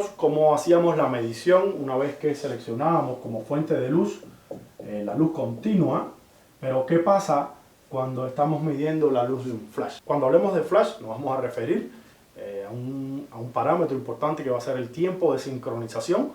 vimos cómo hacíamos la medición una vez que seleccionábamos como fuente de luz la luz continua, pero ¿qué pasa cuando estamos midiendo la luz de un flash? Cuando hablemos de flash nos vamos a referir a un parámetro importante que va a ser el tiempo de sincronización,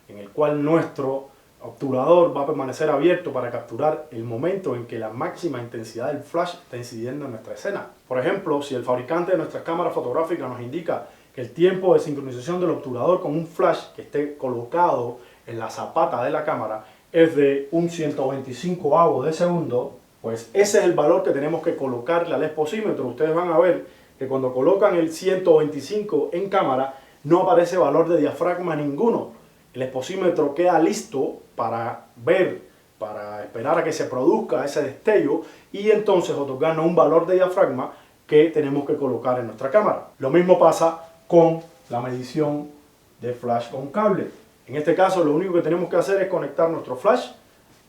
en el cual nuestro obturador va a permanecer abierto para capturar el momento en que la máxima intensidad del flash está incidiendo en nuestra escena. Por ejemplo, si el fabricante de nuestras cámaras fotográficas nos indica que el tiempo de sincronización del obturador con un flash que esté colocado en la zapata de la cámara es de un 125avo de segundo, pues ese es el valor que tenemos que colocarle al exposímetro. Ustedes van a ver que cuando colocan el 125 en cámara no aparece valor de diafragma ninguno. El exposímetro queda listo para ver, para esperar a que se produzca ese destello y entonces otorgarnos un valor de diafragma que tenemos que colocar en nuestra cámara. Lo mismo pasa con la medición de flash con cable. En este caso lo único que tenemos que hacer es conectar nuestro flash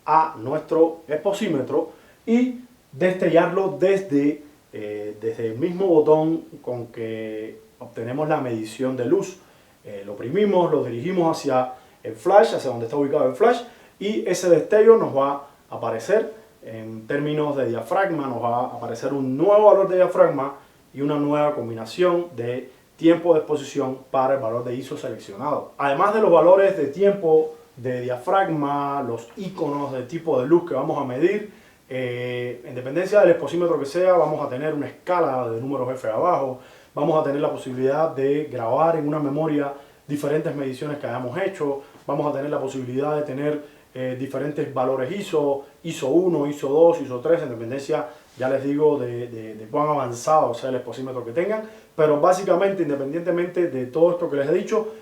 a nuestro exposímetro y destellarlo desde el mismo botón con que obtenemos la medición de luz. Lo oprimimos, lo dirigimos hacia el flash, hacia donde está ubicado el flash, y ese destello nos va a aparecer en términos de diafragma, nos va a aparecer un nuevo valor de diafragma y una nueva combinación de tiempo de exposición para el valor de ISO seleccionado. Además de los valores de tiempo de diafragma, los iconos de tipo de luz que vamos a medir, en dependencia del exposímetro que sea, vamos a tener una escala de números F abajo, vamos a tener la posibilidad de grabar en una memoria diferentes mediciones que hayamos hecho, vamos a tener la posibilidad de tener diferentes valores ISO, ISO 1, ISO 2, ISO 3, en dependencia, ya les digo, de cuán avanzado sea el exposímetro que tengan, pero básicamente, independientemente de todo esto que les he dicho,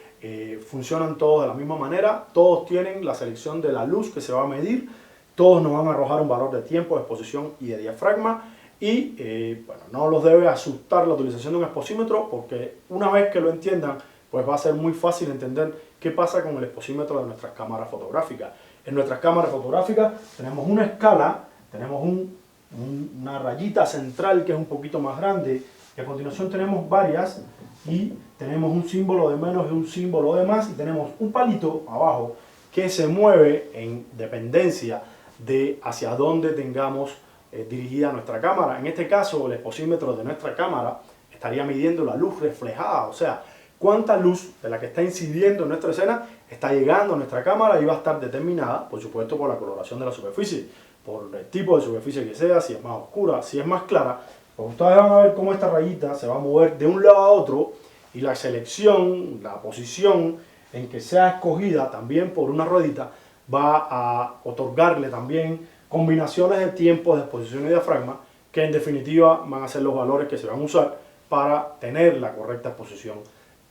funcionan todos de la misma manera, todos tienen la selección de la luz que se va a medir, todos nos van a arrojar un valor de tiempo, de exposición y de diafragma, y bueno, no los debe asustar la utilización de un exposímetro, porque una vez que lo entiendan, pues va a ser muy fácil entender qué pasa con el exposímetro de nuestras cámaras fotográficas. En nuestras cámaras fotográficas tenemos una escala, tenemos una rayita central que es un poquito más grande, y a continuación tenemos varias, y tenemos un símbolo de menos y un símbolo de más, y tenemos un palito abajo que se mueve en dependencia de hacia dónde tengamos dirigida nuestra cámara. En este caso, el exposímetro de nuestra cámara estaría midiendo la luz reflejada, o sea, cuánta luz de la que está incidiendo en nuestra escena está llegando a nuestra cámara, y va a estar determinada, por supuesto, por la coloración de la superficie, por el tipo de superficie que sea, si es más oscura, si es más clara. Pues ustedes van a ver cómo esta rayita se va a mover de un lado a otro, y la selección, la posición en que sea escogida también por una ruedita, va a otorgarle también combinaciones de tiempo, de exposición y diafragma, que en definitiva van a ser los valores que se van a usar para tener la correcta exposición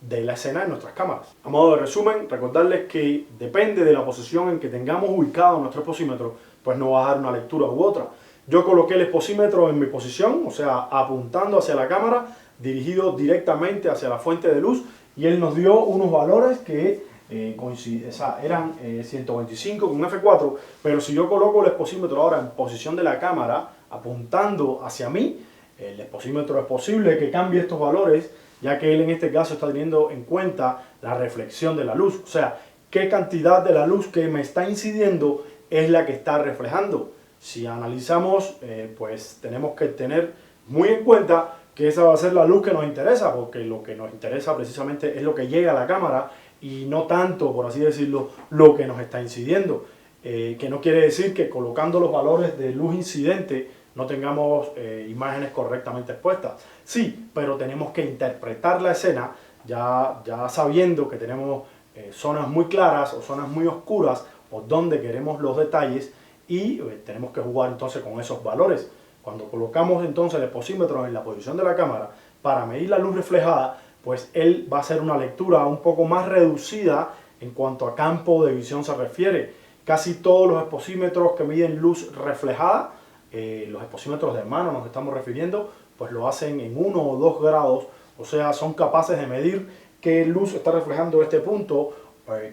de la escena en nuestras cámaras. A modo de resumen, recordarles que depende de la posición en que tengamos ubicado nuestro exposímetro, pues nos va a dar una lectura u otra. Yo coloqué el exposímetro en mi posición, o sea, apuntando hacia la cámara, dirigido directamente hacia la fuente de luz, y él nos dio unos valores que eran 125 con F4, pero si yo coloco el exposímetro ahora en posición de la cámara, apuntando hacia mí, el exposímetro es posible que cambie estos valores, ya que él en este caso está teniendo en cuenta la reflexión de la luz, o sea, qué cantidad de la luz que me está incidiendo es la que está reflejando. Si analizamos, pues tenemos que tener muy en cuenta que esa va a ser la luz que nos interesa, porque lo que nos interesa precisamente es lo que llega a la cámara y no tanto, por así decirlo, lo que nos está incidiendo. Que no quiere decir que colocando los valores de luz incidente no tengamos imágenes correctamente expuestas. Sí, pero tenemos que interpretar la escena ya sabiendo que tenemos zonas muy claras o zonas muy oscuras o donde queremos los detalles, y tenemos que jugar entonces con esos valores. Cuando colocamos entonces el exposímetro en la posición de la cámara para medir la luz reflejada, pues él va a hacer una lectura un poco más reducida en cuanto a campo de visión se refiere. Casi todos los exposímetros que miden luz reflejada, los exposímetros de mano nos estamos refiriendo, pues lo hacen en 1 o 2 grados, o sea, son capaces de medir qué luz está reflejando este punto,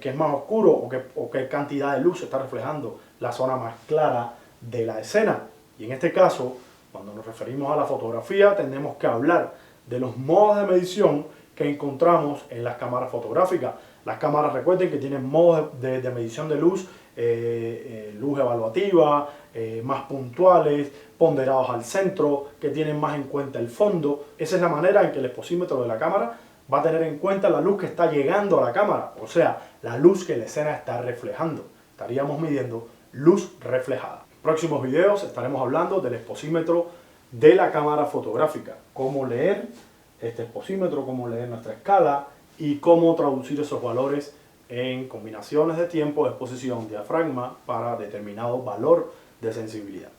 que es más oscuro, o qué cantidad de luz está reflejando la zona más clara de la escena. Y en este caso, cuando nos referimos a la fotografía, tenemos que hablar de los modos de medición que encontramos en las cámaras fotográficas. Las cámaras, recuerden que tienen modos de medición de luz, luz evaluativa, más puntuales, ponderados al centro, que tienen más en cuenta el fondo. Esa es la manera en que el exposímetro de la cámara va a tener en cuenta la luz que está llegando a la cámara, o sea, la luz que la escena está reflejando. Estaríamos midiendo luz reflejada. En próximos videos estaremos hablando del exposímetro de la cámara fotográfica, cómo leer este exposímetro, cómo leer nuestra escala y cómo traducir esos valores en combinaciones de tiempo, exposición, diafragma para determinado valor de sensibilidad.